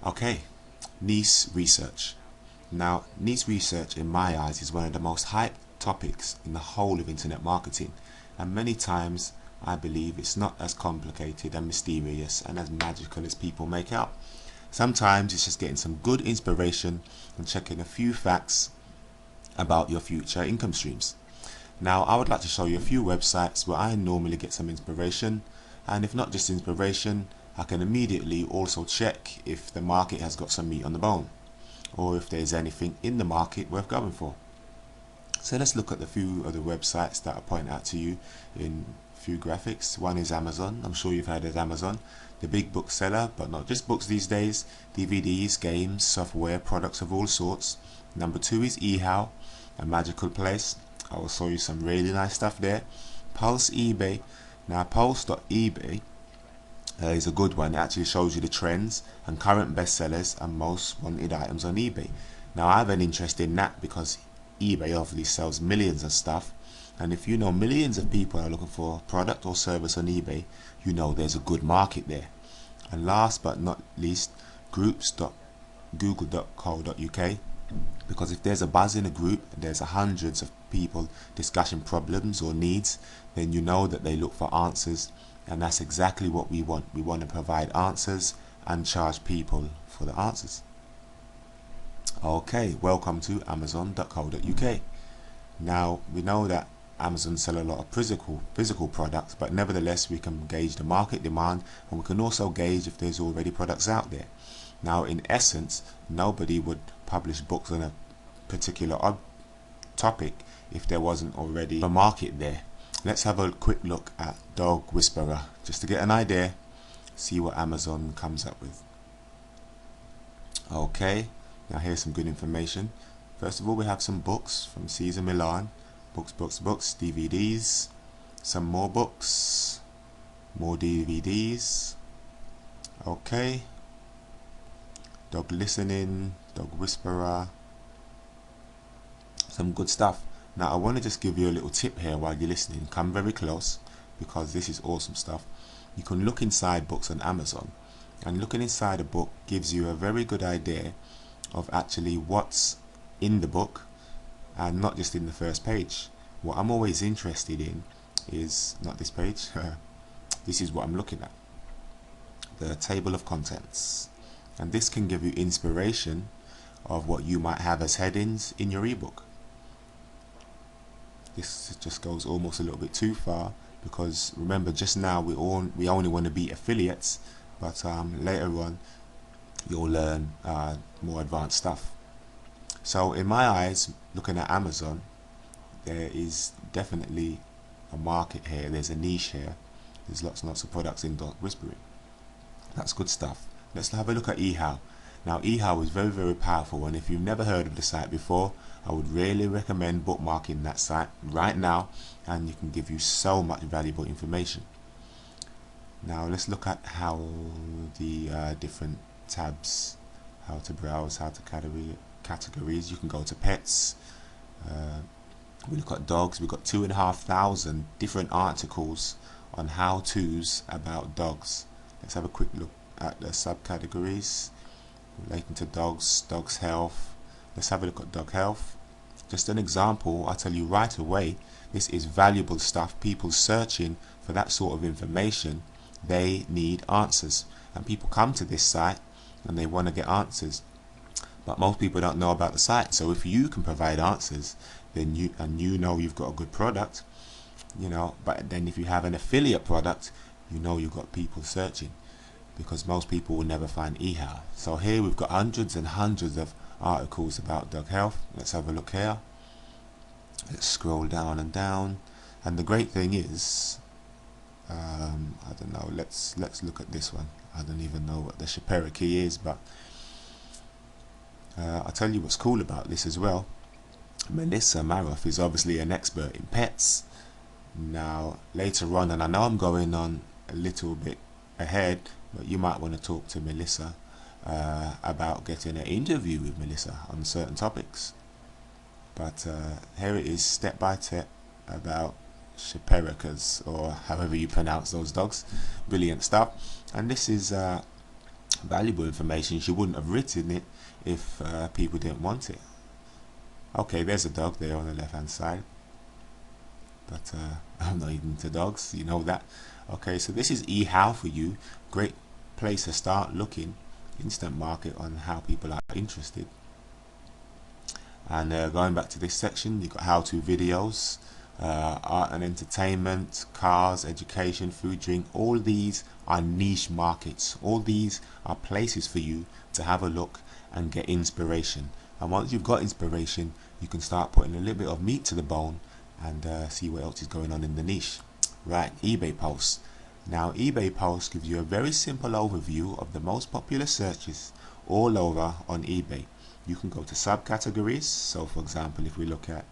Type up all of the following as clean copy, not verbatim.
Okay, niche research. Now, niche research in my eyes is one of the most hyped topics in the whole of internet marketing, and many times I believe it's not as complicated and mysterious and as magical as people make out. Sometimes it's just getting some good inspiration and checking a few facts about your future income streams. Now, I would like to show you a few websites where I normally get some inspiration, and if not just inspiration, I can immediately also check if the market has got some meat on the bone, or if there's anything in the market worth going for. So let's look at the few of the websites that I point out to you in few graphics. One is Amazon. I'm sure you've heard of Amazon, the big bookseller, but not just books these days, DVDs, games, software, products of all sorts. Number two is eHow, a magical place. I will show you some really nice stuff there. Pulse eBay. Now pulse.ebay is a good one. It actually shows you the trends and current bestsellers and most wanted items on eBay. Now I have an interest in that because eBay obviously sells millions of stuff, and if you know millions of people are looking for a product or service on eBay, you know there's a good market there. And last but not least, groups.google.co.uk, because if there's a buzz in a group and there's hundreds of people discussing problems or needs, then you know that they look for answers, and that's exactly what we want. We want to provide answers and charge people for the answers. Okay, welcome to amazon.co.uk. Now, we know that Amazon sell a lot of physical products, but nevertheless we can gauge the market demand, and we can also gauge if there's already products out there. Now, in essence, nobody would publish books on a particular topic if there wasn't already a market there. Let's have a quick look at Dog Whisperer, just to get an idea, see what Amazon comes up with. Okay, now here's some good information. First of all, we have some books from Caesar Milan. Books, DVDs, some more books, more DVDs. Okay, Dog Listening, Dog Whisperer, some good stuff. Now I want to just give you a little tip here while you're listening. Come very close, because this is awesome stuff. You can look inside books on Amazon, and looking inside a book gives you a very good idea of actually what's in the book, and not just in the first page. What I'm always interested in is not this page. This is what I'm looking at, the table of contents, and this can give you inspiration of what you might have as headings in your ebook. This just goes almost a little bit too far, because remember, just now we only want to be affiliates, but later on you'll learn more advanced stuff. So in my eyes, looking at Amazon, there is definitely a market here. There's a niche here. There's lots and lots of products in dog whispering. That's good stuff. Let's have a look at eHow. Now eHow is very, very powerful, and if you've never heard of the site before, I would really recommend bookmarking that site right now, and it can give you so much valuable information. Now let's look at how the different tabs, how to browse, how to categories. You can go to pets. We look at dogs. We've got 2,500 different articles on how-tos about dogs. Let's have a quick look at the subcategories relating to dogs health. Let's have a look at dog health. Just an example, I'll tell you right away, this is valuable stuff. People searching for that sort of information, they need answers, and people come to this site and they want to get answers, but most people don't know about the site. So if you can provide answers, then you know you've got a good product, but then if you have an affiliate product, you've got people searching, because most people will never find eHow. So here we've got hundreds and hundreds of articles about dog health. Let's have a look here. Let's scroll down and down, and the great thing is, I don't know, let's look at this one. I don't even know what the Shapira key is, but I'll tell you what's cool about this as well. Melissa Maroff is obviously an expert in pets. Now later on, and I know I'm going on a little bit ahead, but you might want to talk to Melissa about getting an interview with Melissa on certain topics. But here it is, step by step, about Shapiricas, or however you pronounce those dogs. Brilliant stuff. And this is valuable information. She wouldn't have written it if people didn't want it. Okay, there's a dog there on the left hand side, but I'm not even into dogs, you know that. Okay, so this is eHow for you. Great place to start looking. Instant market on how people are interested. And going back to this section, you've got how-to videos, art and entertainment, cars, education, food, drink. All these are niche markets. All these are places for you to have a look and get inspiration. And once you've got inspiration, you can start putting a little bit of meat to the bone and see what else is going on in the niche. Right, eBay posts. Now, eBay posts gives you a very simple overview of the most popular searches all over on eBay. You can go to subcategories. So, for example, if we look at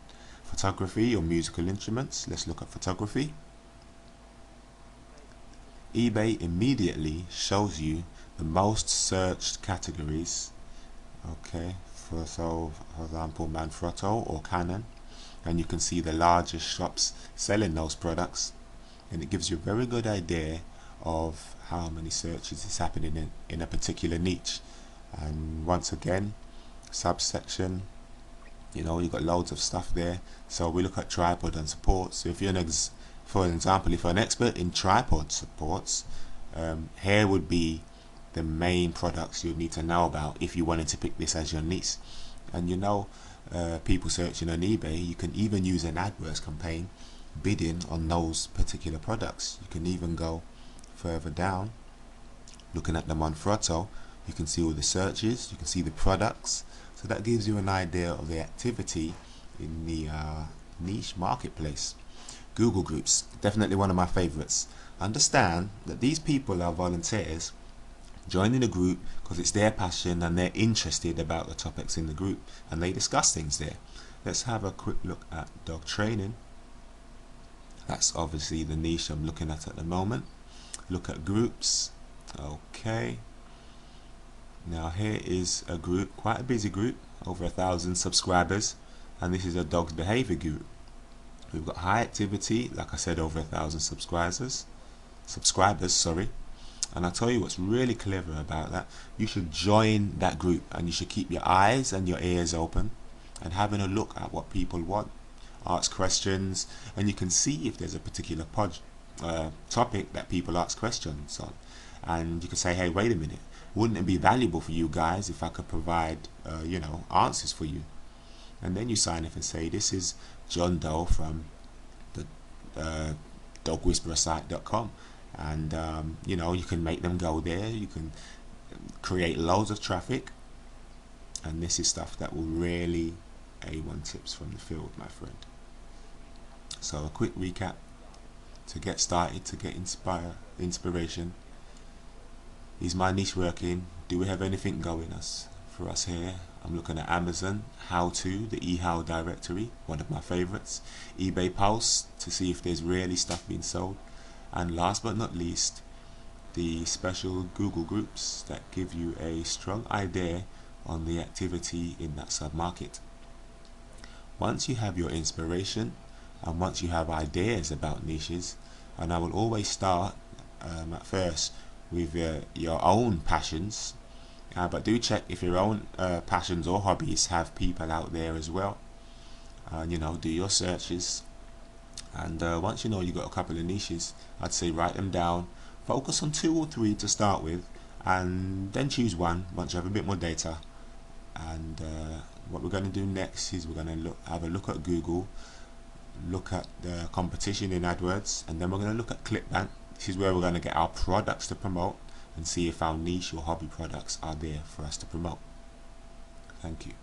photography or musical instruments, let's look at photography. eBay immediately shows you the most searched categories. Okay, for example, Manfrotto or Canon, and you can see the largest shops selling those products, and it gives you a very good idea of how many searches is happening in a particular niche. And once again, subsection, you know, you've got loads of stuff there. So we look at tripod and supports. So if you're for example, if you're an expert in tripod supports, here would be the main products you need to know about if you wanted to pick this as your niche. And you know, people searching on eBay, you can even use an AdWords campaign bidding on those particular products. You can even go further down, looking at the Manfrotto, you can see all the searches, you can see the products. So that gives you an idea of the activity in the niche marketplace. Google groups, definitely one of my favorites. Understand that these people are volunteers joining a group because it's their passion and they're interested about the topics in the group, and they discuss things there. Let's have a quick look at dog training. That's obviously the niche I'm looking at the moment. Look at groups. Okay, now here is a group, quite a busy group, over 1,000 subscribers, and this is a dog's behavior group. We've got high activity, like I said, over 1,000 subscribers, sorry. And I'll tell you what's really clever about that. You should join that group, and you should keep your eyes and your ears open and having a look at what people want. Ask questions, and you can see if there's a particular topic that people ask questions on, and you can say, hey, wait a minute, wouldn't it be valuable for you guys if I could provide you know, answers for you? And then you sign up and say, this is John Doe from the dogwhisperersite.com, and you know, you can make them go there. You can create loads of traffic, and this is stuff that will really A1 tips from the field, my friend. So a quick recap to get started, to get inspiration. Is my niche working? Do we have anything going for us here? I'm looking at Amazon, how-to, the eHow directory, one of my favorites. eBay posts to see if there's really stuff being sold. And last but not least, the special Google groups that give you a strong idea on the activity in that sub-market. Once you have your inspiration, and once you have ideas about niches, and I will always start at first with your own passions, but do check if your own passions or hobbies have people out there as well. You know, do your searches, and once you know you've got a couple of niches, I'd say write them down, focus on 2 or 3 to start with, and then choose one once you have a bit more data. And what we're going to do next is we're going to have a look at Google, look at the competition in AdWords, and then we're going to look at ClickBank. This is where we're going to get our products to promote and see if our niche or hobby products are there for us to promote. Thank you.